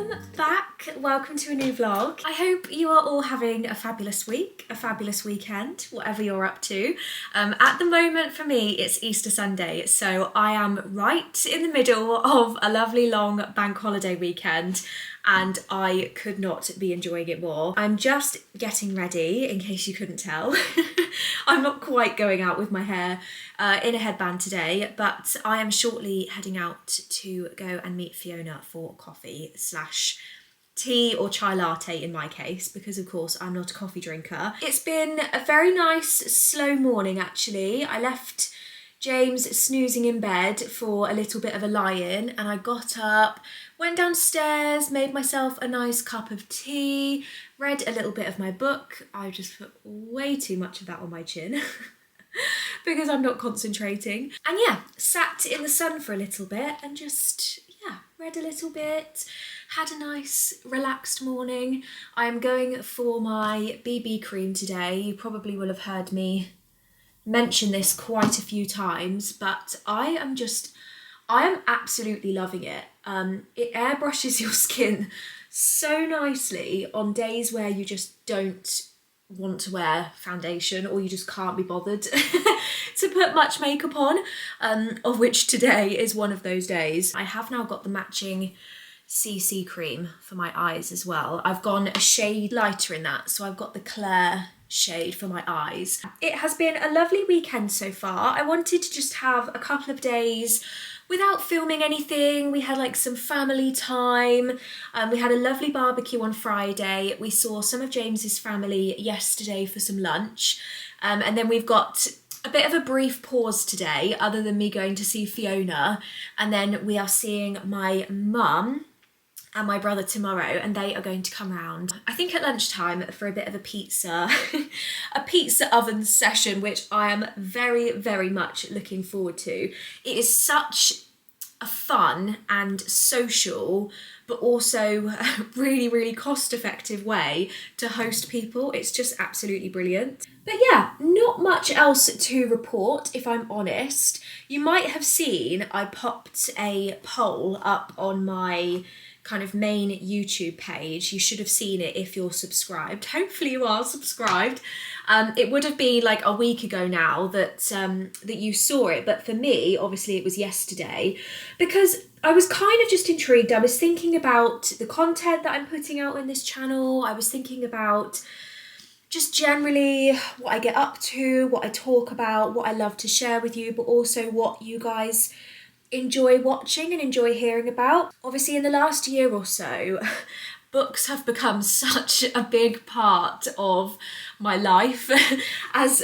Welcome back, welcome to a new vlog. I hope you are all having a fabulous week, a fabulous weekend, whatever you're up to. At the moment for me it's Easter Sunday, so I am right in the middle of a lovely long bank holiday weekend and I could not be enjoying it more. I'm just getting ready, in case you couldn't tell. I'm not quite going out with my hair in a headband today, but I am shortly heading out to go and meet Fiona for coffee slash tea or chai latte in my case, because of course I'm not a coffee drinker. It's been a very nice slow morning actually. I left James snoozing in bed for a little bit of a lie-in and I got up, went downstairs, made myself a nice cup of tea, read a little bit of my book. I just put way too much of that on my chin because I'm not concentrating. And yeah, sat in the sun for a little bit and just, yeah, read a little bit, had a nice relaxed morning. I am going for my BB cream today. You probably will have heard me mention this quite a few times, but I am absolutely loving it. It airbrushes your skin so nicely on days where you just don't want to wear foundation or you just can't be bothered to put much makeup on, of which today is one of those days. I have now got the matching CC cream for my eyes as well. I've gone a shade lighter in that, so I've got the Claire shade for my eyes. It has been a lovely weekend so far. I wanted to just have a couple of days without filming anything. We had like some family time. We had a lovely barbecue on Friday. We saw some of James's family yesterday for some lunch. And then we've got a bit of a brief pause today, other than me going to see Fiona. And then we are seeing my mum and my brother tomorrow, and they are going to come round, I think at lunchtime, for a bit of a pizza, a pizza oven session, which I am very, very much looking forward to. It is such a fun and social, but also a really, really cost-effective way to host people. It's just absolutely brilliant. But yeah, not much else to report, if I'm honest. You might have seen I popped a poll up on my kind of main YouTube page. You should have seen it if you're subscribed. Hopefully you are subscribed. It would have been like a week ago now that you saw it, but for me, obviously it was yesterday, because I was kind of just intrigued. I was thinking about the content that I'm putting out on this channel. I was thinking about just generally what I get up to, what I talk about, what I love to share with you, but also what you guys enjoy watching and enjoy hearing about. Obviously in the last year or so, books have become such a big part of my life. As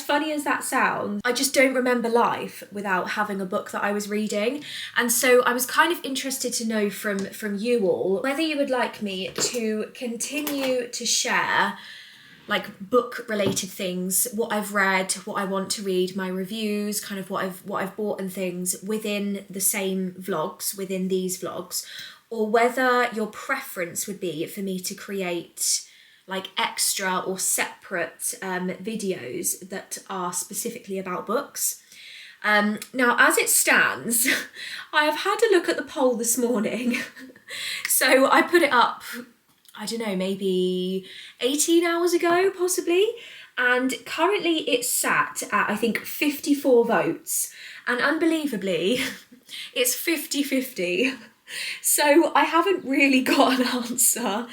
funny as that sounds, I just don't remember life without having a book that I was reading. And so I was kind of interested to know from you all whether you would like me to continue to share like book related things, what I've read, what I want to read, my reviews, kind of what I've bought and things within the same vlogs, within these vlogs, or whether your preference would be for me to create like extra or separate videos that are specifically about books. Now, as it stands, I have had a look at the poll this morning. So I put it up, I don't know, maybe 18 hours ago, possibly. And currently it's sat at, I think, 54 votes. And unbelievably, it's 50-50. So I haven't really got an answer.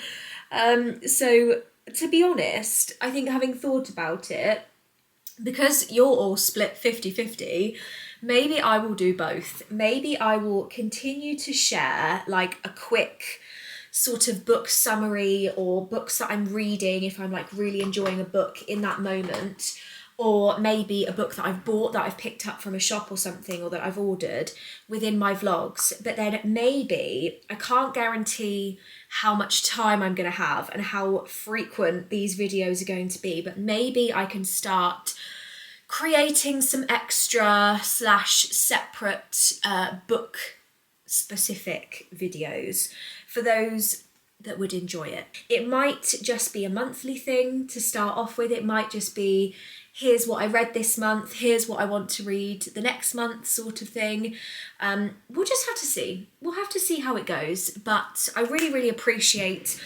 So to be honest, I think having thought about it, because you're all split 50-50, maybe I will do both. Maybe I will continue to share like a quick sort of book summary or books that I'm reading if I'm like really enjoying a book in that moment, or maybe a book that I've bought that I've picked up from a shop or something, or that I've ordered within my vlogs. But then maybe, I can't guarantee how much time I'm going to have and how frequent these videos are going to be, but maybe I can start creating some extra slash separate book specific videos for those that would enjoy it. It might just be a monthly thing to start off with. It might just be, here's what I read this month, here's what I want to read the next month sort of thing. We'll just have to see. We'll have to see how it goes. But I really, really appreciate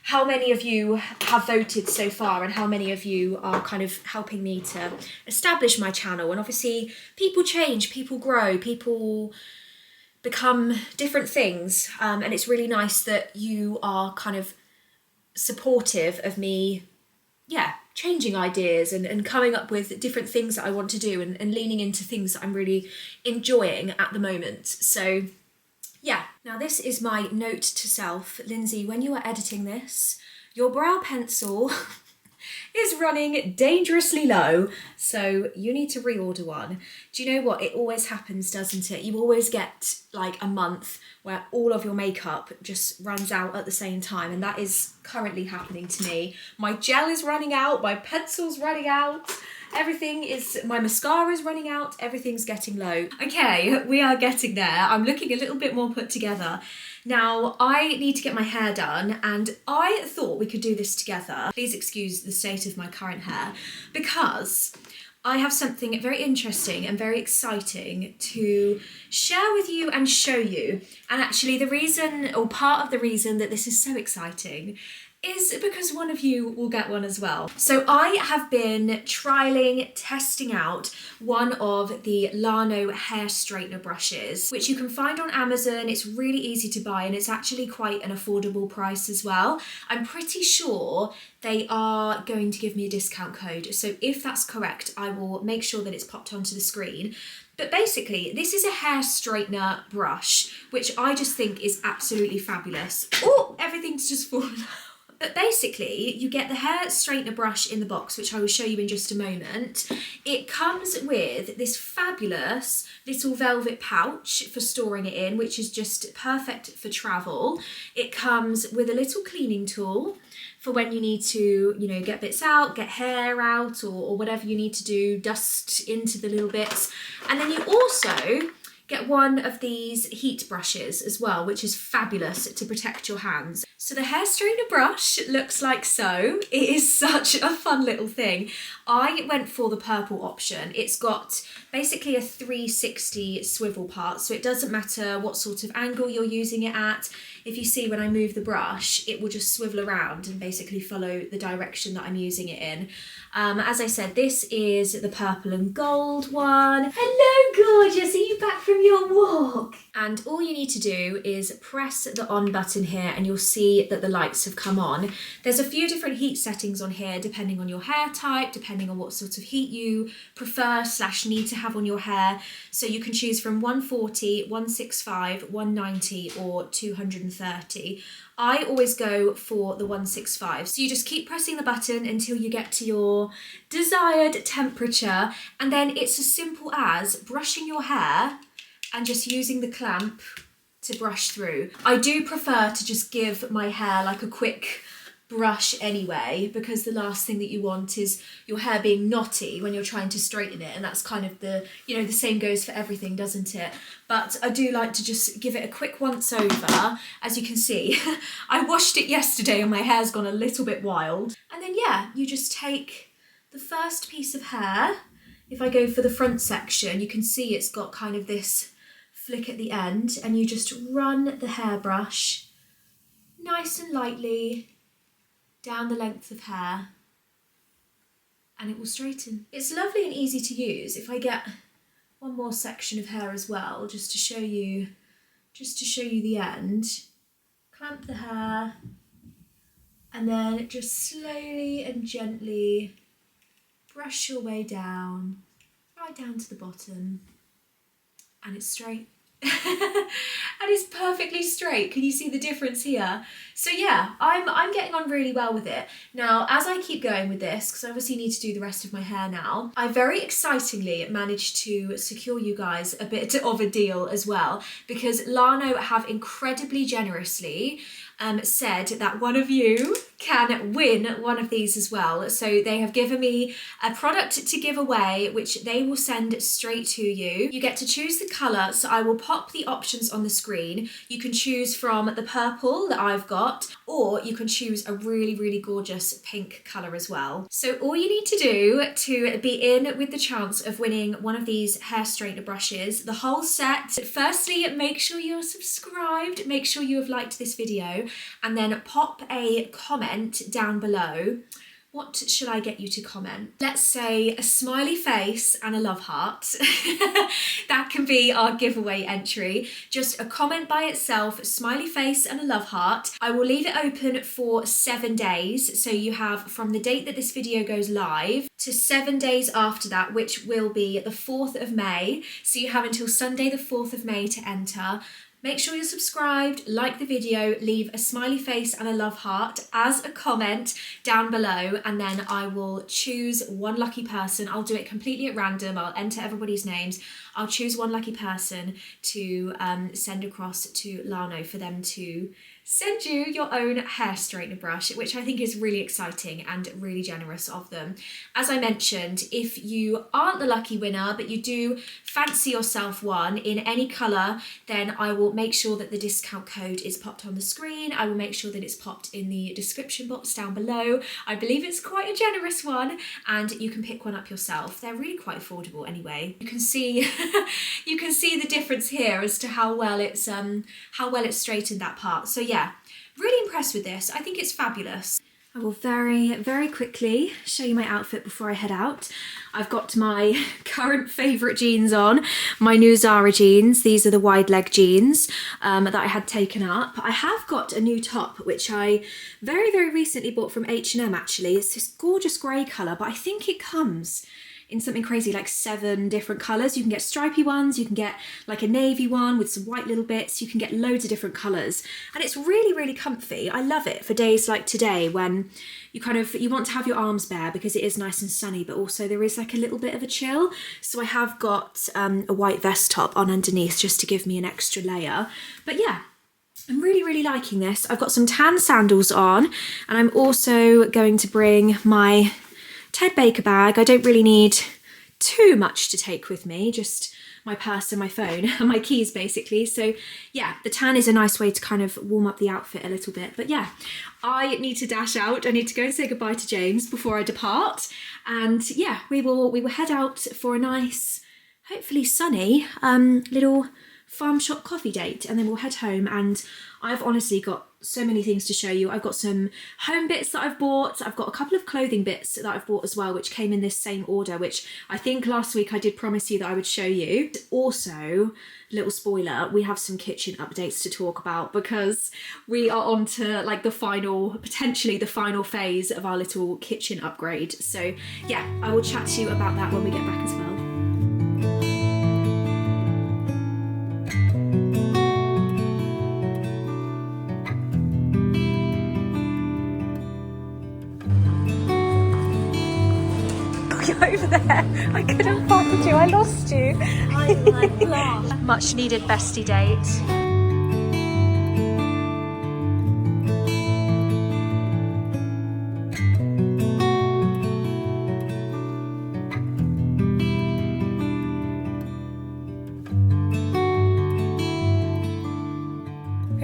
how many of you have voted so far and how many of you are kind of helping me to establish my channel. And obviously people change, people grow, people become different things. And it's really nice that you are kind of supportive of me, changing ideas and coming up with different things that I want to do and leaning into things that I'm really enjoying at the moment. So yeah, now this is my note to self. Lyndsey, when you are editing this, your brow pencil is running dangerously low, so you need to reorder one. Do you know what? It always happens, doesn't it? You always get like a month where all of your makeup just runs out at the same time, and that is currently happening to me. My gel is running out, my pencil's running out, my mascara is running out, everything's getting low. Okay, we are getting there. I'm looking a little bit more put together. Now, I need to get my hair done, and I thought we could do this together. Please excuse the state of my current hair, because I have something very interesting and very exciting to share with you and show you. And actually the reason, or part of the reason that this is so exciting, is because one of you will get one as well. So I have been testing out one of the Llano hair straightener brushes, which you can find on Amazon. It's really easy to buy and it's actually quite an affordable price as well. I'm pretty sure they are going to give me a discount code. So if that's correct, I will make sure that it's popped onto the screen. But basically, this is a hair straightener brush, which I just think is absolutely fabulous. Oh, everything's just fallen out. But basically, you get the hair straightener brush in the box, which I will show you in just a moment. It comes with this fabulous little velvet pouch for storing it in, which is just perfect for travel. It comes with a little cleaning tool for when you need to, get bits out, get hair out, or whatever you need to do, dust into the little bits. And then you also get one of these heat brushes as well, which is fabulous to protect your hands. So the hair straightener brush looks like so. It is such a fun little thing. I went for the purple option. It's got basically a 360 swivel part, so it doesn't matter what sort of angle you're using it at. If you see when I move the brush, it will just swivel around and basically follow the direction that I'm using it in. As I said, this is the purple and gold one. Hello, gorgeous, are you back from your walk? And all you need to do is press the on button here and you'll see that the lights have come on. There's a few different heat settings on here depending on your hair type, depending on what sort of heat you prefer / need to have on your hair. So you can choose from 140, 165, 190 or 230. I always go for the 165. So you just keep pressing the button until you get to your desired temperature, and then it's as simple as brushing your hair and just using the clamp to brush through. I do prefer to just give my hair like a quick brush anyway, because the last thing that you want is your hair being knotty when you're trying to straighten it, and that's kind of the same goes for everything, doesn't it? But I do like to just give it a quick once over. As you can see, I washed it yesterday and my hair's gone a little bit wild. And then you just take the first piece of hair. If I go for the front section, you can see it's got kind of this flick at the end, and you just run the hairbrush nice and lightly down the length of hair, and it will straighten. It's lovely and easy to use. If I get one more section of hair as well, just to show you the end, clamp the hair, and then just slowly and gently brush your way down, right down to the bottom, and it's straight. And it's perfectly straight. Can you see the difference here? So yeah, I'm getting on really well with it. Now, as I keep going with this, because I obviously need to do the rest of my hair now, I very excitingly managed to secure you guys a bit of a deal as well, because Llano have incredibly generously said that one of you can win one of these as well. So they have given me a product to give away, which they will send straight to you. You get to choose the colour, so I will pop the options on the screen. You can choose from the purple that I've got, or you can choose a really, really gorgeous pink colour as well. So all you need to do to be in with the chance of winning one of these hair straightener brushes, the whole set, firstly, make sure you're subscribed, make sure you have liked this video, and then pop a comment down below. What should I get you to comment? Let's say a smiley face and a love heart. That can be our giveaway entry. Just a comment by itself, smiley face and a love heart. I will leave it open for 7 days. So you have from the date that this video goes live to 7 days after that, which will be the 4th of May. So you have until Sunday the 4th of May to enter. Make sure you're subscribed, like the video, leave a smiley face and a love heart as a comment down below, and then I will choose one lucky person. I'll do it completely at random. I'll enter everybody's names. I'll choose one lucky person to send across to Llano for them to send you your own hair straightener brush, which I think is really exciting and really generous of them. As I mentioned, if you aren't the lucky winner, but you do fancy yourself one in any colour, then I will make sure that the discount code is popped on the screen. I will make sure that it's popped in the description box down below. I believe it's quite a generous one, and you can pick one up yourself. They're really quite affordable anyway. You can see you can see the difference here as to how well it's straightened that part. So yeah, really impressed with this. I think it's fabulous. I will very, very quickly show you my outfit before I head out. I've got my current favourite jeans on, my new Zara jeans. These are the wide leg jeans that I had taken up. I have got a new top, which I very, very recently bought from H&M actually. It's this gorgeous grey colour, but I think it comes in something crazy like 7 different colours. You can get stripy ones, you can get like a navy one with some white little bits, you can get loads of different colours, and it's really, really comfy. I love it for days like today when you want to have your arms bare because it is nice and sunny, but also there is like a little bit of a chill. So I have got a white vest top on underneath just to give me an extra layer. But yeah, I'm really, really liking this. I've got some tan sandals on, and I'm also going to bring my Ted Baker bag. I don't really need too much to take with me, just my purse and my phone and my keys basically. So yeah, the tan is a nice way to kind of warm up the outfit a little bit. But yeah, I need to dash out. I need to go and say goodbye to James before I depart. And yeah, we will head out for a nice, hopefully sunny little farm shop coffee date, and then we'll head home. And I've honestly got so many things to show you. I've got some home bits that I've bought. I've got a couple of clothing bits that I've bought as well, which came in this same order, which I think last week I did promise you that I would show you. Also, little spoiler, we have some kitchen updates to talk about because we are on to like potentially the final phase of our little kitchen upgrade. So yeah, I will chat to you about that when we get back as well. Over there, I couldn't find you, I lost you. Oh my gosh. Much needed bestie date.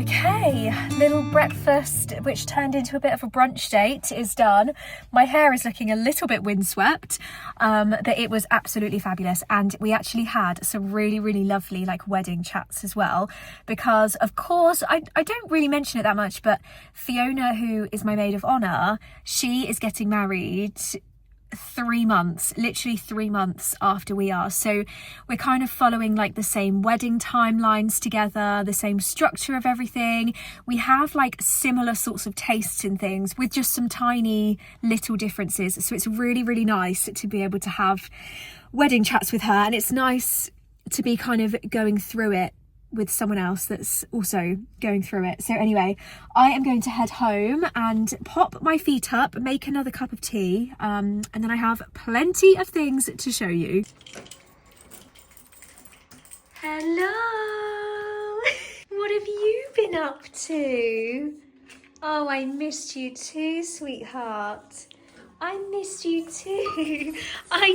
Okay, little breakfast, which turned into a bit of a brunch date, is done. My hair is looking a little bit windswept, but it was absolutely fabulous. And we actually had some really, really lovely like wedding chats as well, because of course, I don't really mention it that much, but Fiona, who is my maid of honour, she is getting married 3 months, literally 3 months after we are. So we're kind of following like the same wedding timelines together, the same structure of everything. We have like similar sorts of tastes in things with just some tiny little differences. So it's really, really nice to be able to have wedding chats with her, and it's nice to be kind of going through it with someone else that's also going through it. So anyway, I am going to head home and pop my feet up, make another cup of tea, and then I have plenty of things to show you. Hello! What have you been up to? Oh, I missed you too, sweetheart. I missed you too. I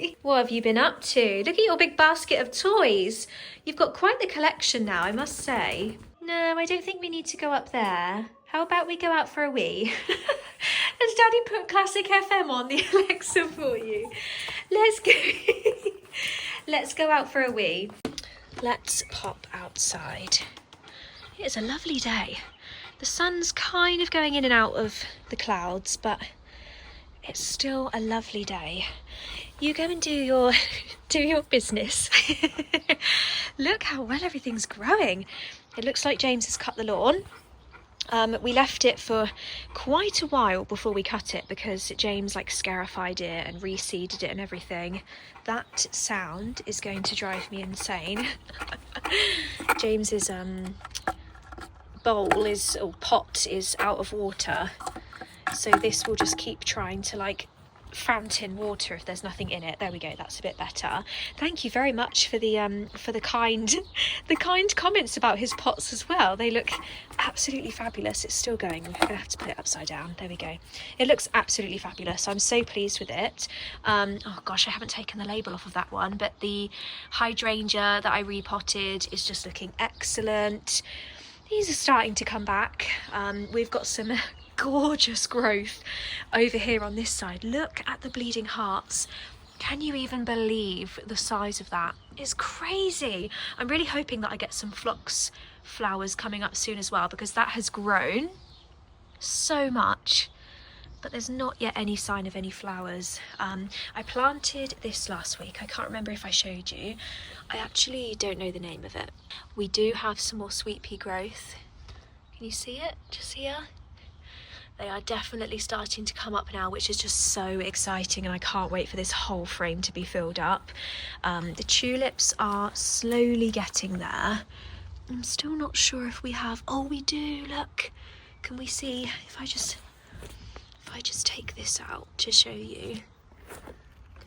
know. What have you been up to? Look at your big basket of toys. You've got quite the collection now, I must say. No, I don't think we need to go up there. How about we go out for a wee? Has Daddy put Classic FM on the Alexa for you? Let's go. Let's go out for a wee. Let's pop outside. It's a lovely day. The sun's kind of going in and out of the clouds, but it's still a lovely day. You go and do your business. Look how well everything's growing. It looks like James has cut the lawn. We left it for quite a while before we cut it because James scarified it and reseeded it and everything. That sound is going to drive me insane. James's pot is out of water, so this will just keep trying to fountain water if there's nothing in it. There we go, that's a bit better. Thank you very much for the kind comments about his pots as well. They look absolutely fabulous. It's still going. We're gonna have to put it upside down. There we go. It looks absolutely fabulous. I'm so pleased with it. Oh gosh, I haven't taken the label off of that one, but the hydrangea that I repotted is just looking excellent. These are starting to come back. We've got some gorgeous growth over here on this side. Look at the bleeding hearts. Can you even believe the size of that? It's crazy. I'm really hoping that I get some phlox flowers coming up soon as well, because that has grown so much, but there's not yet any sign of any flowers. I planted this last week. I can't remember if I showed you. I actually don't know the name of it. We do have some more sweet pea growth. Can you see it just here? They are definitely starting to come up now, which is just so exciting, and I can't wait for this whole frame to be filled up. The tulips are slowly getting there. I'm still not sure if we have... Oh, we do, look. Can we see if I just take this out to show you?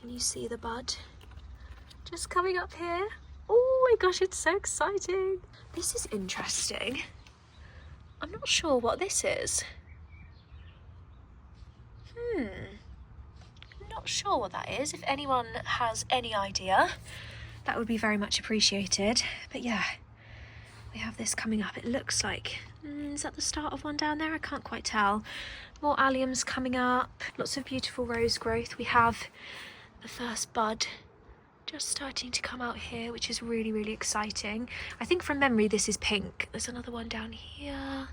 Can you see the bud just coming up here? Oh my gosh, it's so exciting. This is interesting. I'm not sure what this is. I'm not sure what that is. If anyone has any idea, that would be very much appreciated. But yeah, we have this coming up. It looks like, is that the start of one down there? I can't quite tell. More alliums coming up, lots of beautiful rose growth. We have the first bud just starting to come out here, which is really, really exciting. I think from memory this is pink. There's another one down here.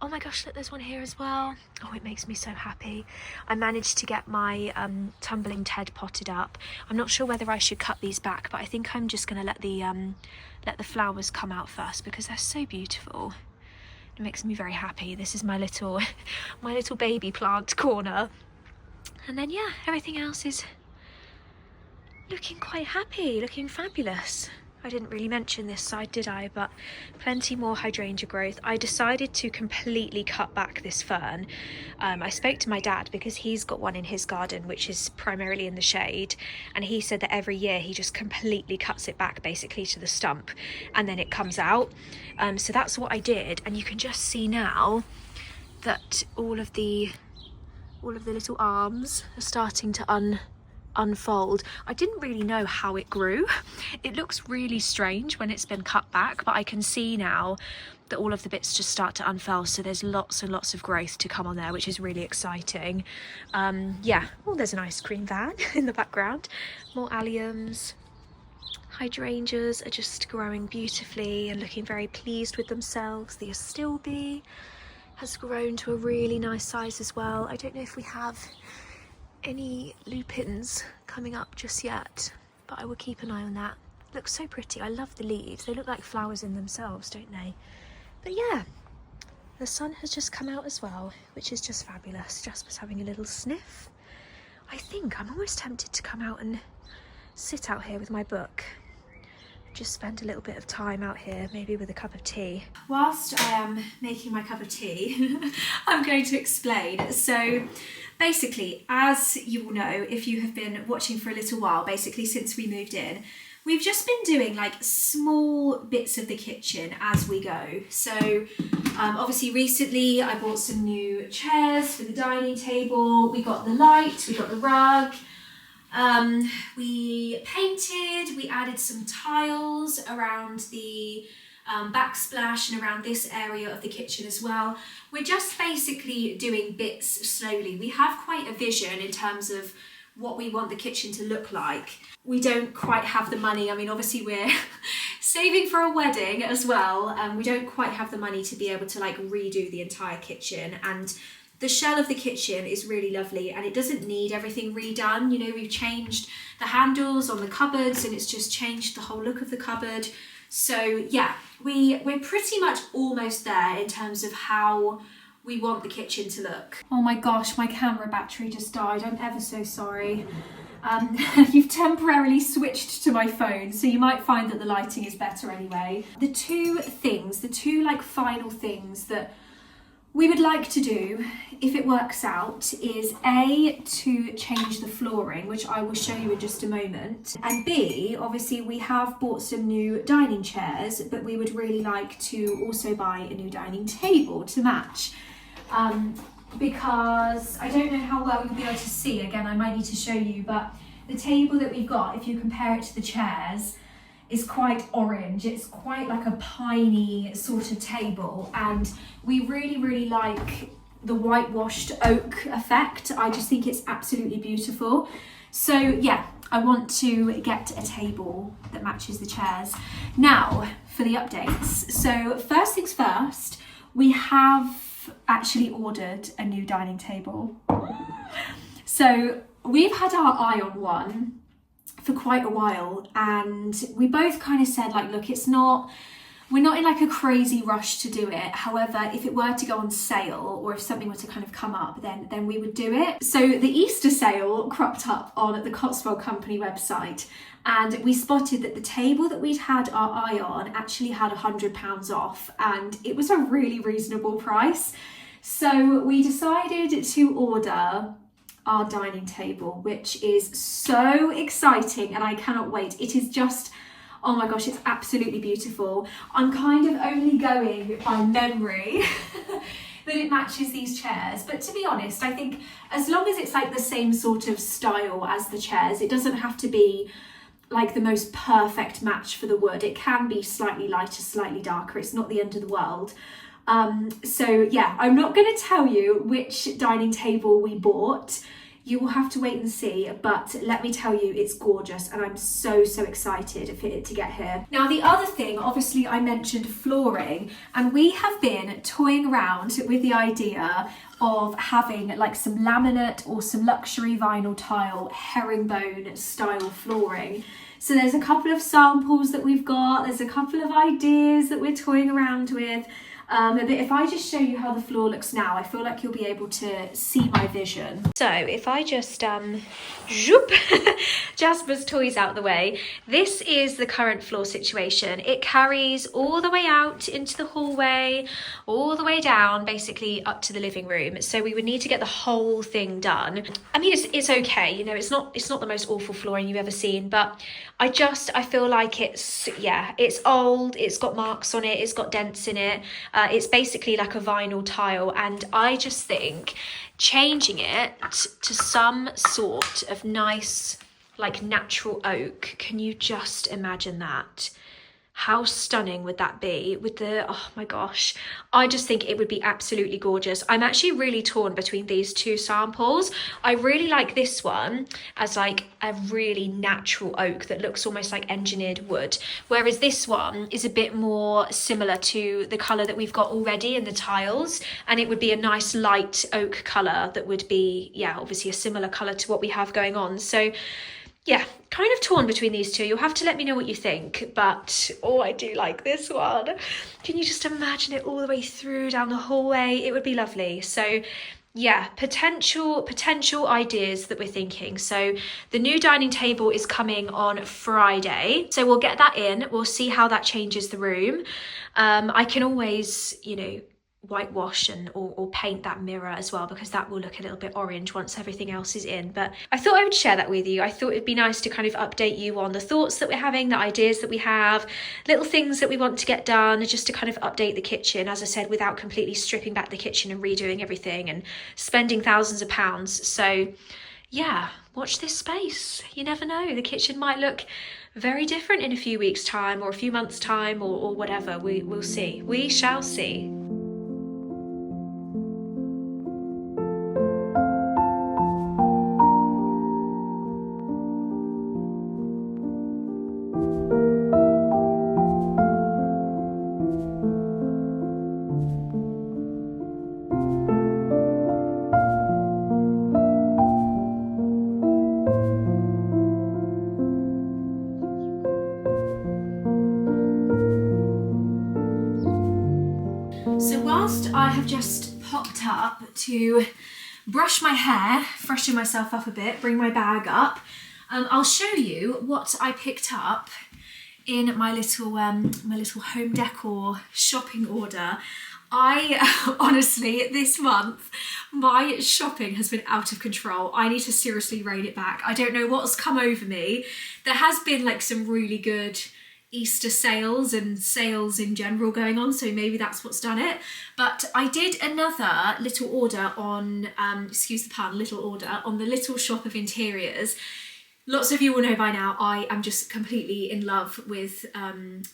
Oh my gosh, look, there's one here as well. Oh, it makes me so happy. I managed to get my tumbling Ted potted up. I'm not sure whether I should cut these back, but I think I'm just gonna let the flowers come out first because they're so beautiful. It makes me very happy. This is my little baby plant corner. And then yeah, everything else is looking quite happy, looking fabulous. I didn't really mention this side, did I? But plenty more hydrangea growth. I decided to completely cut back this fern. I spoke to my dad because he's got one in his garden which is primarily in the shade, and he said that every year he just completely cuts it back basically to the stump and then it comes out. So that's what I did, and you can just see now that all of the little arms are starting to unfold. I didn't really know how it grew. It looks really strange when it's been cut back, but I can see now that all of the bits just start to unfurl, so there's lots and lots of growth to come on there, which is really exciting. Yeah, oh, there's an ice cream van in the background. More alliums. Hydrangeas are just growing beautifully and looking very pleased with themselves. The astilbe has grown to a really nice size as well. I don't know if we have any lupins coming up just yet, but I will keep an eye on that. Looks so pretty. I love the leaves. They look like flowers in themselves, don't they? But yeah, the sun has just come out as well, which is just fabulous. Jasper's having a little sniff. I think I'm almost tempted to come out and sit out here with my book. Just spend a little bit of time out here, maybe with a cup of tea. Whilst I am making my cup of tea, I'm going to explain. So basically, as you will know, if you have been watching for a little while, basically since we moved in, we've just been doing like small bits of the kitchen as we go. So obviously recently I bought some new chairs for the dining table. We got the light, we got the rug. We painted, we added some tiles around the backsplash and around this area of the kitchen as well. We're just basically doing bits slowly. We have quite a vision in terms of what we want the kitchen to look like. We don't quite have the money. I mean, obviously we're saving for a wedding as well. We don't quite have the money to be able to like redo the entire kitchen, and the shell of the kitchen is really lovely and it doesn't need everything redone. You know, we've changed the handles on the cupboards and it's just changed the whole look of the cupboard. So yeah, we're pretty much almost there in terms of how we want the kitchen to look. Oh my gosh, my camera battery just died. I'm ever so sorry. You've temporarily switched to my phone, so you might find that the lighting is better anyway. The two like final things that we would like to do, if it works out, is A, to change the flooring, which I will show you in just a moment, and B, obviously we have bought some new dining chairs, but we would really like to also buy a new dining table to match. Because I don't know how well you'll be able to see, again I might need to show you, but the table that we've got, if you compare it to the chairs, is quite orange. It's quite like a piney sort of table, and we really like the whitewashed oak effect. I just think it's absolutely beautiful. So yeah, I want to get a table that matches the chairs. Now for the updates. So first things first, we have actually ordered a new dining table. So we've had our eye on one for quite a while, and we both kind of said like, look, we're not in like a crazy rush to do it. However, if it were to go on sale or if something were to kind of come up, then we would do it. So the Easter sale cropped up on the Cotswold Company website, and we spotted that the table that we'd had our eye on actually had £100 off, and it was a really reasonable price. So we decided to order our dining table, which is so exciting and I cannot wait. It is just, oh my gosh, it's absolutely beautiful. I'm kind of only going by memory that it matches these chairs, but to be honest, I think as long as it's like the same sort of style as the chairs, it doesn't have to be like the most perfect match for the wood. It can be slightly lighter, slightly darker. It's not the end of the world. So yeah, I'm not going to tell you which dining table we bought. You will have to wait and see, but let me tell you, it's gorgeous and I'm so excited for it to get here. Now the other thing, obviously I mentioned flooring, and we have been toying around with the idea of having like some laminate or some luxury vinyl tile herringbone style flooring. So there's a couple of samples that we've got, there's a couple of ideas that we're toying around with. But if I just show you how the floor looks now, I feel like you'll be able to see my vision. So if I just zoop Jasper's toys out the way, this is the current floor situation. It carries all the way out into the hallway, all the way down, basically up to the living room. So we would need to get the whole thing done. I mean, it's okay, you know, it's not the most awful flooring you've ever seen, but I feel like it's old, it's got marks on it, it's got dents in it. It's basically like a vinyl tile, and I just think changing it to some sort of nice like natural oak, can you just imagine that? How stunning would that be with the, oh my gosh, I just think it would be absolutely gorgeous. I'm actually really torn between these two samples. I really like this one as like a really natural oak that looks almost like engineered wood, whereas this one is a bit more similar to the colour that we've got already in the tiles, and it would be a nice light oak colour that would be, yeah, obviously a similar colour to what we have going on. So yeah, kind of torn between these two. You'll have to let me know what you think, but oh, I do like this one. Can you just imagine it all the way through down the hallway? It would be lovely. So yeah, potential ideas that we're thinking. So the new dining table is coming on Friday, so we'll get that in. We'll see how that changes the room. I can always, you know, whitewash or paint that mirror as well, because that will look a little bit orange once everything else is in. But I thought I would share that with you. I thought it'd be nice to kind of update you on the thoughts that we're having, the ideas that we have, little things that we want to get done, just to kind of update the kitchen, as I said, without completely stripping back the kitchen and redoing everything and spending thousands of pounds. So yeah, watch this space. You never know, the kitchen might look very different in a few weeks' time or a few months' time or whatever. We'll see. We shall see. So whilst I have just popped up to brush my hair, freshen myself up a bit, bring my bag up, I'll show you what I picked up in my little home decor shopping order. I honestly, this month, my shopping has been out of control. I need to seriously rein it back. I don't know what's come over me. There has been like some really good Easter sales and sales in general going on, so maybe that's what's done it. But I did another little order on, excuse the pun, little order on the Little Shop of Interiors. Lots of you will know by now, I am just completely in love with,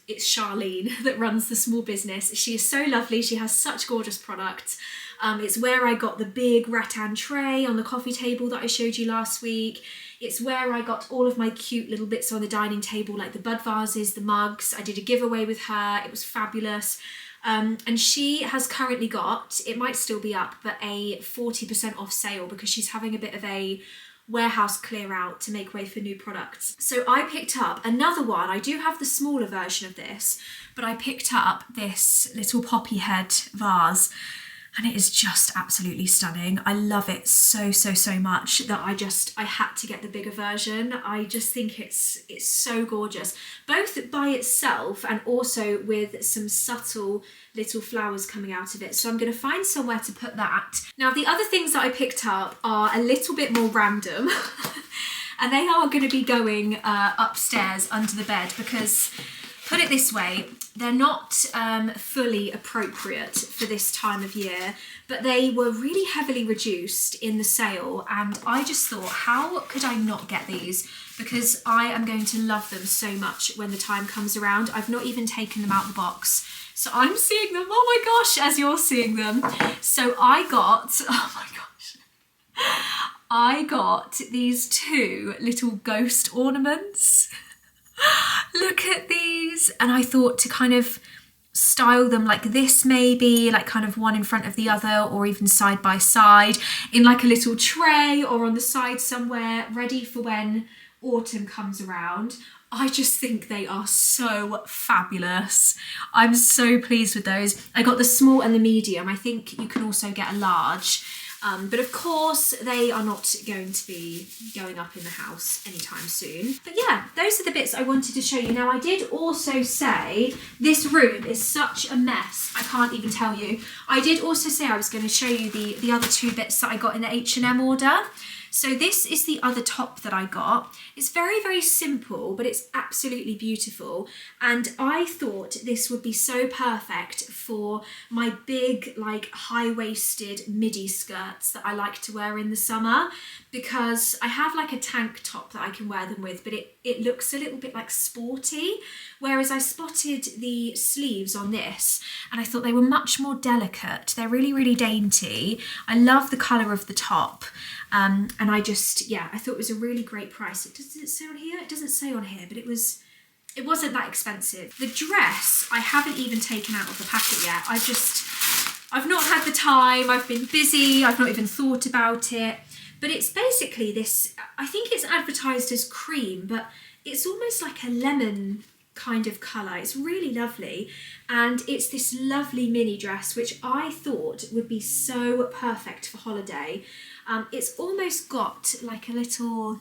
it's Charlene that runs the small business. She is so lovely, she has such gorgeous products. It's where I got the big rattan tray on the coffee table that I showed you last week. It's where I got all of my cute little bits on the dining table, like the bud vases, the mugs. I did a giveaway with her, it was fabulous. And she has currently got, it might still be up, but a 40% off sale because she's having a bit of a warehouse clear out to make way for new products. So I picked up another one. I do have the smaller version of this, but I picked up this little poppy head vase. And it is just absolutely stunning. I love it so much that I had to get the bigger version. I just think it's so gorgeous, both by itself and also with some subtle little flowers coming out of it. So I'm going to find somewhere to put that. Now, the other things that I picked up are a little bit more random and they are going to be going upstairs under the bed because, put it this way, they're not fully appropriate for this time of year, but they were really heavily reduced in the sale, and I just thought, how could I not get these? Because I am going to love them so much when the time comes around. I've not even taken them out of the box, so I'm seeing them, oh my gosh, as you're seeing them. So I got, oh my gosh, I got these two little ghost ornaments. Look at these, and I thought to kind of style them like this, maybe like kind of one in front of the other or even side by side in like a little tray or on the side somewhere, ready for when autumn comes around. I just think they are so fabulous. I'm so pleased with those. I got the small and the medium. I think you can also get a large. But of course, they are not going to be going up in the house anytime soon. But yeah, those are the bits I wanted to show you. Now, I did also say this room is such a mess, I can't even tell you. I did also say I was going to show you the other two bits that I got in the H&M order. So this is the other top that I got. It's very simple, but it's absolutely beautiful. And I thought this would be so perfect for my big, like high-waisted midi skirts that I like to wear in the summer, because I have like a tank top that I can wear them with, but it looks a little bit like sporty. Whereas I spotted the sleeves on this and I thought they were much more delicate. They're really dainty. I love the colour of the top. And I just, yeah, I thought it was a really great price. Does it say on here? It doesn't say on here, but it wasn't that expensive. The dress, I haven't even taken out of the packet yet. I've not had the time, I've been busy, I've not even thought about it. But it's basically this, I think it's advertised as cream, but it's almost like a lemon kind of colour. It's really lovely. And it's this lovely mini dress, which I thought would be so perfect for holiday. It's almost got like a little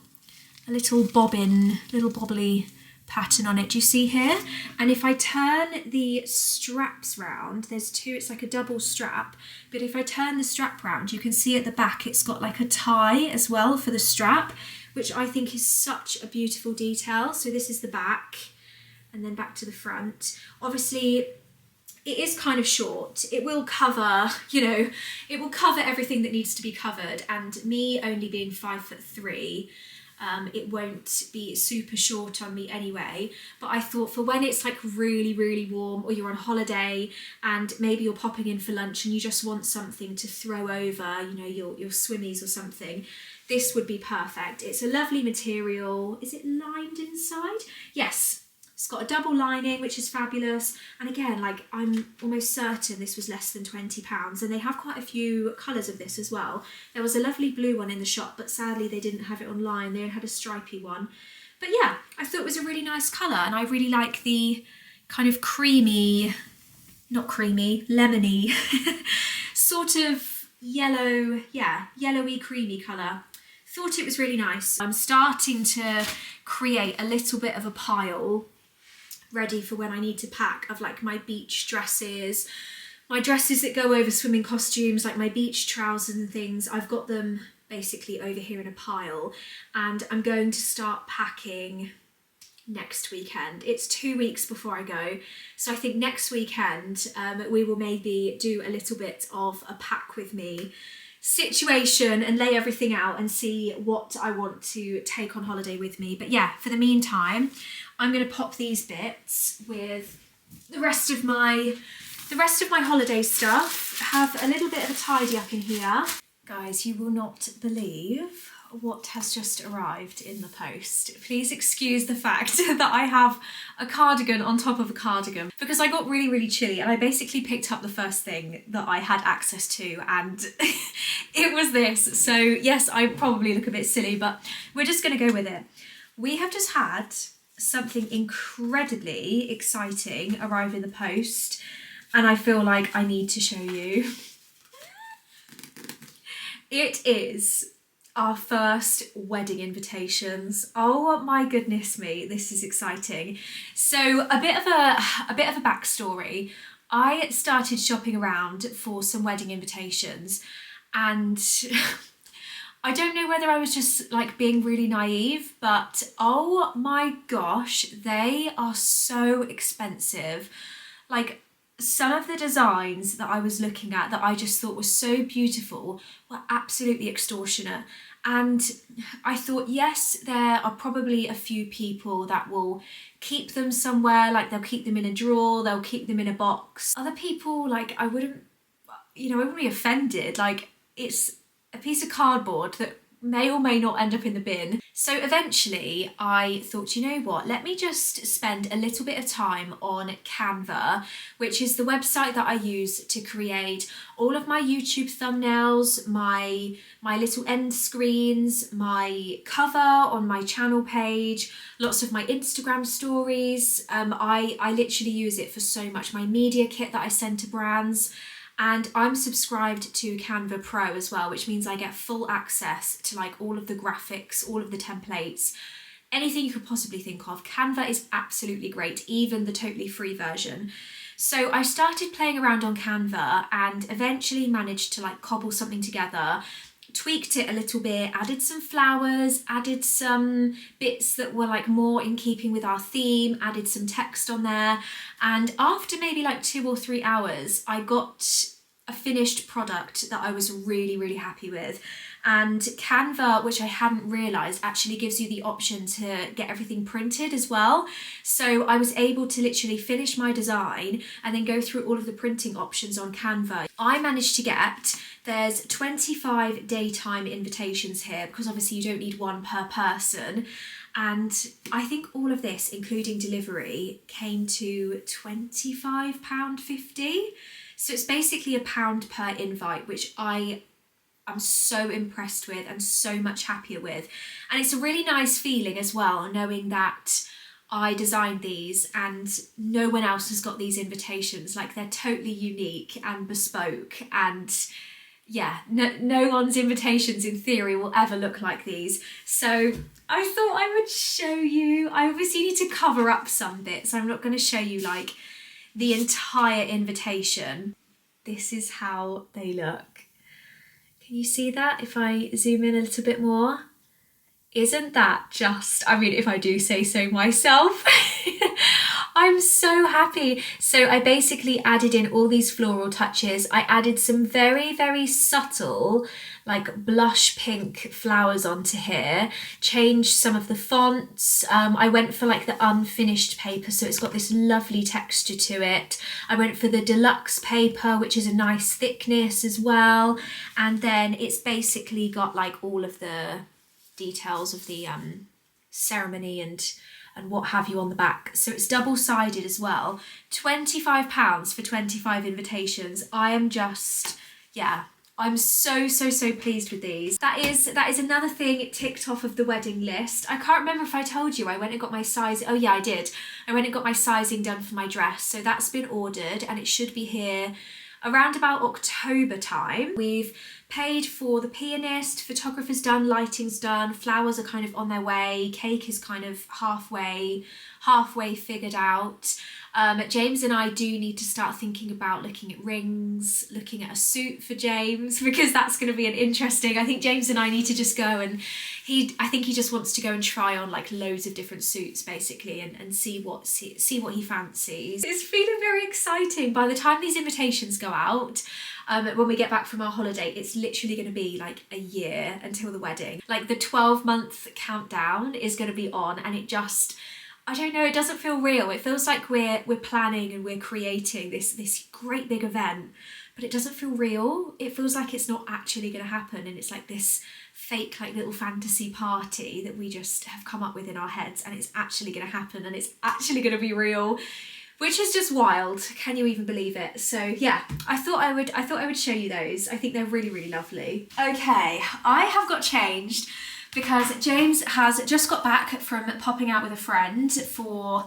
bobbly pattern on it, do you see here? And if I turn the straps round, there's two, it's like a double strap, but if I turn the strap round, you can see at the back it's got like a tie as well for the strap, which I think is such a beautiful detail. So this is the back, and then back to the front. Obviously it is kind of short. It will cover, you know, it will cover everything that needs to be covered, and me only being 5'3", it won't be super short on me anyway. But I thought for when it's like really, really warm, or you're on holiday and maybe you're popping in for lunch and you just want something to throw over, you know, your swimmies or something, this would be perfect. It's a lovely material. Is it lined inside? Yes. It's got a double lining, which is fabulous. And again, like, I'm almost certain this was less than £20, and they have quite a few colours of this as well. There was a lovely blue one in the shop, but sadly they didn't have it online. They had a stripy one. But yeah, I thought it was a really nice colour, and I really like the kind of creamy, not creamy, lemony, sort of yellow, yeah, yellowy creamy colour. Thought it was really nice. I'm starting to create a little bit of a pile ready for when I need to pack, of like my beach dresses, my dresses that go over swimming costumes, like my beach trousers and things. I've got them basically over here in a pile, and I'm going to start packing next weekend. It's 2 weeks before I go, so I think next weekend we will maybe do a little bit of a pack with me situation and lay everything out and see what I want to take on holiday with me. But yeah, for the meantime, I'm going to pop these bits with the rest of my holiday stuff. Have a little bit of a tidy up in here. Guys, you will not believe what has just arrived in the post. Please excuse the fact that I have a cardigan on top of a cardigan, because I got really, really chilly and I basically picked up the first thing that I had access to, and it was this. So yes, I probably look a bit silly, but we're just going to go with it. We have just had something incredibly exciting arrive in the post, and I feel like I need to show you. It is our first wedding invitations. Oh my goodness me, this is exciting. So a bit of a backstory. I started shopping around for some wedding invitations, and I don't know whether I was just like being really naive, but oh my gosh, they are so expensive. Like, some of the designs that I was looking at that I just thought were so beautiful were absolutely extortionate. And I thought, yes, there are probably a few people that will keep them somewhere, like they'll keep them in a drawer, they'll keep them in a box. Other people, like, I wouldn't be offended. Like, it's a piece of cardboard that may or may not end up in the bin. So eventually I thought, you know what, let me just spend a little bit of time on Canva, which is the website that I use to create all of my YouTube thumbnails, my little end screens, my cover on my channel page, lots of my Instagram stories. I literally use it for so much. My media kit that I send to brands. And I'm subscribed to Canva Pro as well, which means I get full access to like all of the graphics, all of the templates, anything you could possibly think of. Canva is absolutely great, even the totally free version. So I started playing around on Canva and eventually managed to like cobble something together, tweaked it a little bit, added some flowers, added some bits that were like more in keeping with our theme, added some text on there. And after maybe like 2 or 3 hours, I got a finished product that I was really, really happy with. And Canva, which I hadn't realised, actually gives you the option to get everything printed as well. So I was able to literally finish my design and then go through all of the printing options on Canva. I managed to get, there's 25 daytime invitations here, because obviously you don't need one per person. And I think all of this, including delivery, came to £25.50. So it's basically £1 per invite, which I'm so impressed with and so much happier with. And it's a really nice feeling as well, knowing that I designed these and no one else has got these invitations. Like, they're totally unique and bespoke, and yeah, no one's invitations in theory will ever look like these. So I thought I would show you. I obviously need to cover up some bits. I'm not going to show you like the entire invitation. This is how they look. Can you see that if I zoom in a little bit more? Isn't that just, I mean, if I do say so myself, I'm so happy. So I basically added in all these floral touches. I added some very, very subtle, like blush pink flowers onto here, changed some of the fonts. I went for like the unfinished paper, so it's got this lovely texture to it. I went for the deluxe paper, which is a nice thickness as well. And then it's basically got like all of the details of the ceremony and what have you on the back. So it's double-sided as well. £25 for 25 invitations. I am just, yeah, I'm so pleased with these. That is another thing ticked off of the wedding list. I can't remember if I told you I went and got my size. Oh yeah, I did. I went and got my sizing done for my dress. So that's been ordered and it should be here around about October time. We've paid for the pianist, photographer's done, lighting's done, flowers are kind of on their way, cake is kind of halfway figured out. James and I do need to start thinking about looking at rings, looking at a suit for James, because that's going to be an interesting, I think James and I need to just go and I think he just wants to go and try on like loads of different suits basically and see what he fancies. It's feeling very exciting. By the time these invitations go out, when we get back from our holiday, it's literally going to be like a year until the wedding. Like the 12-month countdown is going to be on, and it just, I don't know, it doesn't feel real. It feels like we're planning and we're creating this great big event, but it doesn't feel real. It feels like it's not actually going to happen, and it's like this fake like little fantasy party that we just have come up with in our heads, and it's actually going to happen and it's actually going to be real, which is just wild. Can you even believe it? So yeah, I thought I would show you those. I think they're really, really lovely. Okay, I have got changed because James has just got back from popping out with a friend for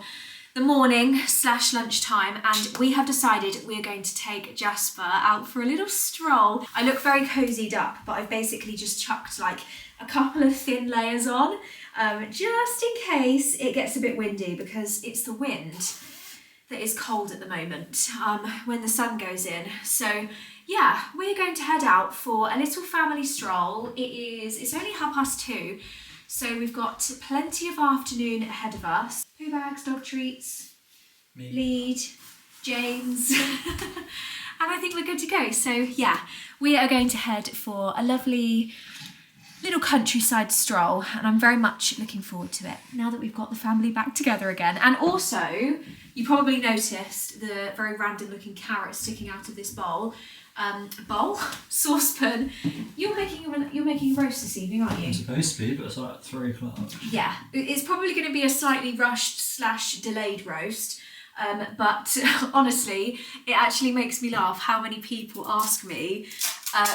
the morning / lunchtime, and we have decided we're going to take Jasper out for a little stroll. I look very cozied up, but I've basically just chucked like a couple of thin layers on, just in case it gets a bit windy, because it's the wind that is cold at the moment when the sun goes in. So yeah, we're going to head out for a little family stroll. It's only 2:30, so we've got plenty of afternoon ahead of us. Poo bags, dog treats, me, lead, James, and I think we're good to go. So yeah, we are going to head for a lovely little countryside stroll, and I'm very much looking forward to it now that we've got the family back together again. And also, you probably noticed the very random looking carrot sticking out of this saucepan. You're making a roast this evening, aren't you? I'm supposed to be, but it's like 3 o'clock. Yeah, it's probably going to be a slightly rushed / delayed roast. But honestly, it actually makes me laugh how many people ask me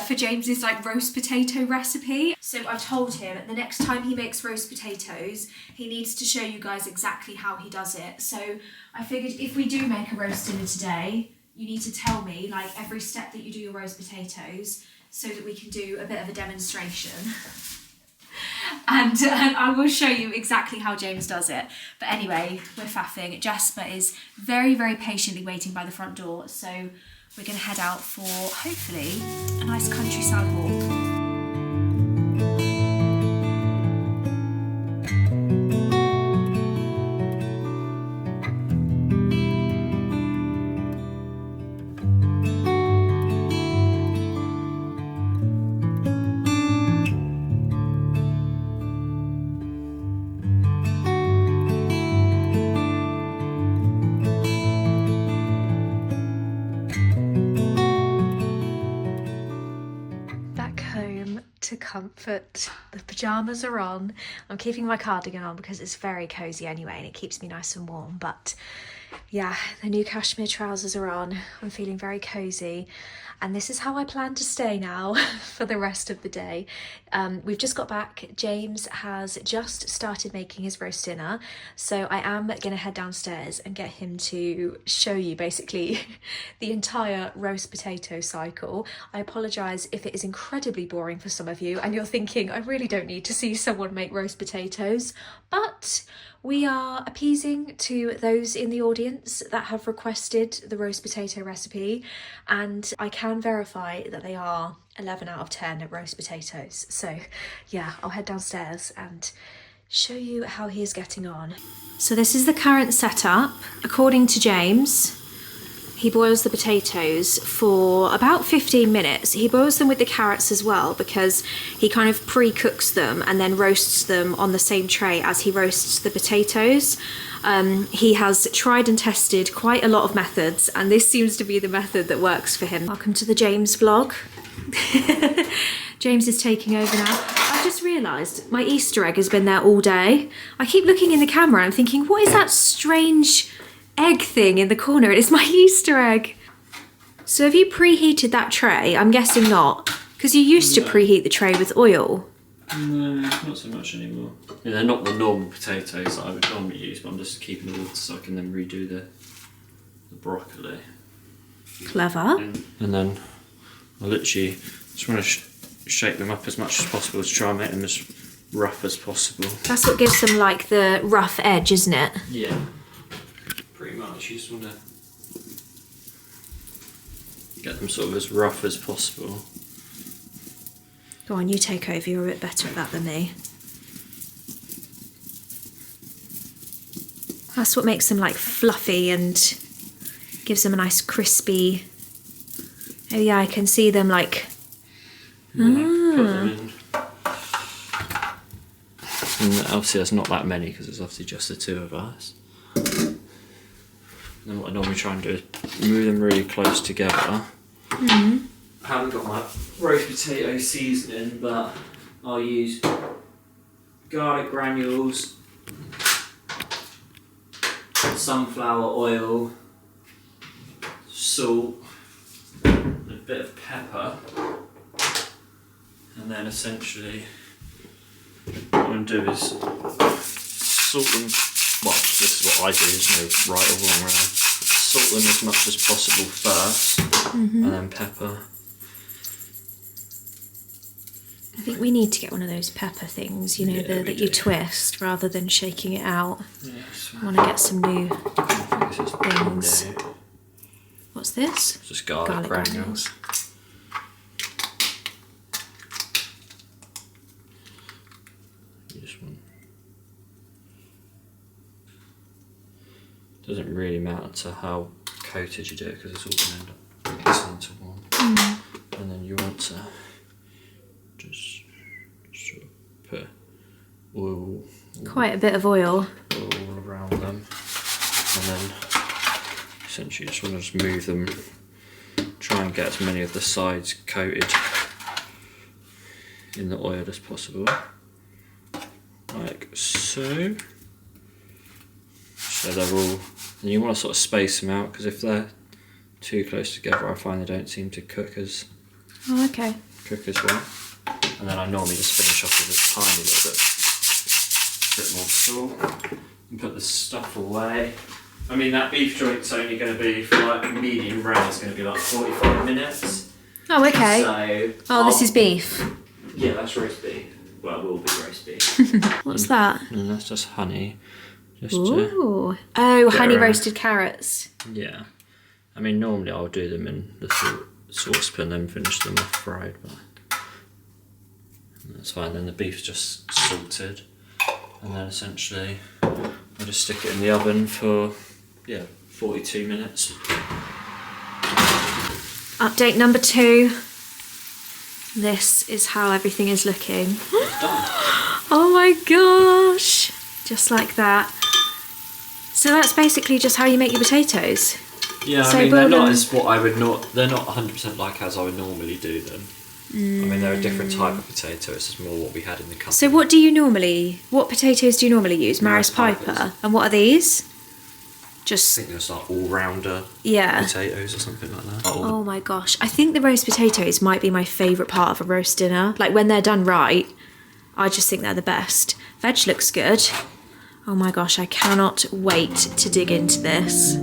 for James's like roast potato recipe. So I told him the next time he makes roast potatoes, he needs to show you guys exactly how he does it. So I figured if we do make a roast dinner today, you need to tell me like every step that you do your roast potatoes so that we can do a bit of a demonstration. And I will show you exactly how James does it. But anyway, we're faffing. Jasper is very, very patiently waiting by the front door. So we're going to head out for, hopefully, a nice countryside walk. To comfort. The pyjamas are on. I'm keeping my cardigan on because it's very cozy anyway and it keeps me nice and warm, but yeah, the new cashmere trousers are on. I'm feeling very cozy. and this is how I plan to stay now for the rest of the day. We've just got back. James has just started making his roast dinner, so I am going to head downstairs and get him to show you basically the entire roast potato cycle. I apologise if it is incredibly boring for some of you and you're thinking, I really don't need to see someone make roast potatoes, but we are appeasing to those in the audience that have requested the roast potato recipe, and I can verify that they are 11 out of 10 at roast potatoes. So yeah, I'll head downstairs and show you how he is getting on. So this is the current setup. According to James, he boils the potatoes for about 15 minutes. He boils them with the carrots as well because he kind of pre-cooks them and then roasts them on the same tray as he roasts the potatoes. He has tried and tested quite a lot of methods, and this seems to be the method that works for him. Welcome to the James vlog. James is taking over now. I've just realised my Easter egg has been there all day. I keep looking in the camera and I'm thinking, what is that strange egg thing in the corner? It is my Easter egg. So have you preheated that tray? I'm guessing not, because you used to preheat the tray with oil. No, not so much anymore. Yeah, they're not the normal potatoes that I would normally use, but I'm just keeping the water so I can then redo the broccoli. Clever. And then I literally just want to shake them up as much as possible to try and make them as rough as possible. That's what gives them like the rough edge, isn't it? Yeah. Pretty much, you just want to get them sort of as rough as possible. Go on, you take over, you're a bit better at that than me. That's what makes them like fluffy and gives them a nice crispy... Oh yeah, I can see them like... Put them in. And obviously there's not that many because it's obviously just the two of us. And what I normally try and do is move them really close together. I haven't got my roast potato seasoning, but I'll use garlic granules, sunflower oil, salt, and a bit of pepper. And then essentially what I'm going to do is salt them. Well, this is what I do, there's no right or wrong way. Salt them as much as possible first, and then pepper. I think we need to get one of those pepper things, you know, that you twist rather than shaking it out. Yes. I want to get some new things. What's this? It's just garlic granules. You just want... Doesn't really matter to how coated you do it because it's all going to end up mixing into one. And then you want to just sort of put oil. Quite a bit of oil. All around them. And then essentially you just want to just move them, try and get as many of the sides coated in the oil as possible. Like so. So they're all, and you want to sort of space them out because if they're too close together I find they don't seem to cook as well. And then I normally just finish off with a tiny little bit more salt and put the stuff away. I mean that beef joint's only going to be for like medium rare, it's going to be like 45 minutes. Oh okay. So this is beef. Yeah, that's roast beef. Well, it will be roast beef. What's that? And that's just honey. Ooh. Oh, honey around. roasted carrots. Yeah. I mean, normally I'll do them in the saucepan, then finish them off fried, but that's fine. Then the beef's just salted, and then essentially I'll just stick it in the oven for 42 minutes. Update number 2. This is how everything is looking. It's done. Oh my gosh! Just like that. So that's basically just how you make your potatoes. Yeah, So I mean they're not them- as what I would not. They're not 100% like as I would normally do them. I mean they're a different type of potato. It's just more what we had in the company. So what potatoes do you normally use? Maris Maris Piper. Pipers. And what are these? Just, I think there's like all-rounder yeah. potatoes or something like that. Oh my gosh. I think the roast potatoes might be my favourite part of a roast dinner. Like when they're done right, I just think they're the best. Veg looks good. Oh my gosh, I cannot wait to dig into this.